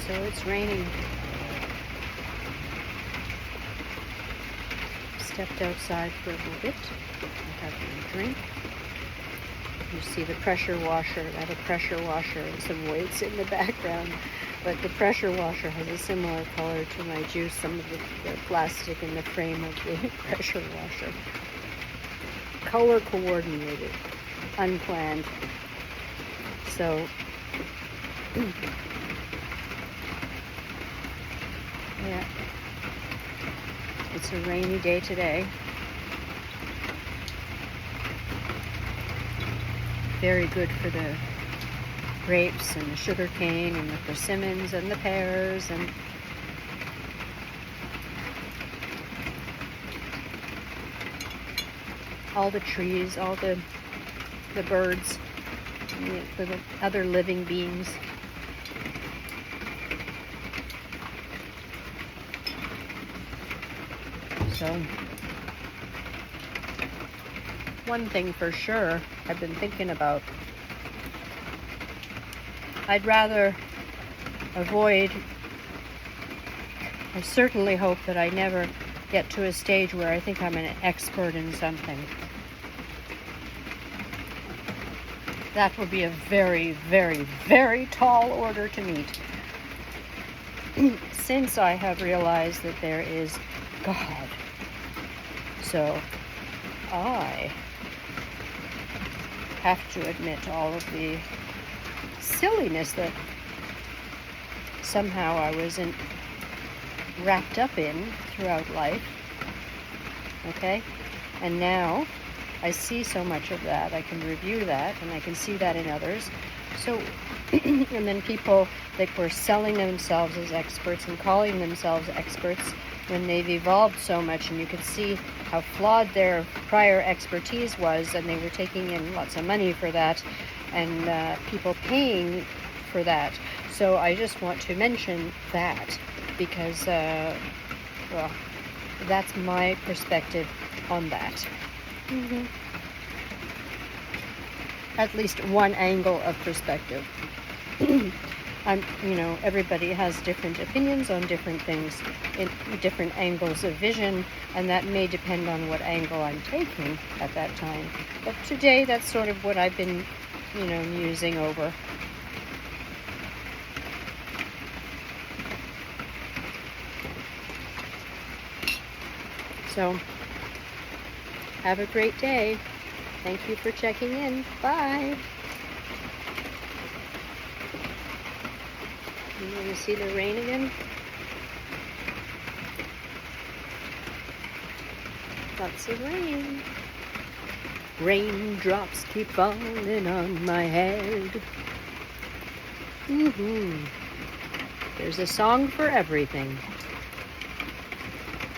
So it's raining. Stepped outside for a little bit. I have a drink. You see the pressure washer. I have a pressure washer and some weights in the background. But the pressure washer has a similar color to my juice. Some of the plastic in the frame of the pressure washer. Color coordinated. Unplanned. So, yeah. It's a rainy day today. Very good for the grapes and the sugar cane and the persimmons and the pears and all the trees, all the birds, and the little other living beings. So, one thing for sure I've been thinking about, I'd rather avoid, I certainly hope that I never get to a stage where I think I'm an expert in something. That would be a very, very, very tall order to meet. Since I have realized that there is God. So I have to admit all of the silliness that somehow I wasn't wrapped up in throughout life. Okay? And now I see so much of that. I can review that and I can see that in others. So, and then people that were selling themselves as experts and calling themselves experts when they've evolved so much, and you could see how flawed their prior expertise was, and they were taking in lots of money for that, and people paying for that. So I just want to mention that because, well, that's my perspective on that. Mm-hmm. At least one angle of perspective. Everybody has different opinions on different things, in different angles of vision, and that may depend on what angle I'm taking at that time. But today, that's sort of what I've been, musing over. So, have a great day. Thank you for checking in. Bye. You want to see the rain again? Lots of rain. Raindrops keep falling on my head. There's a song for everything.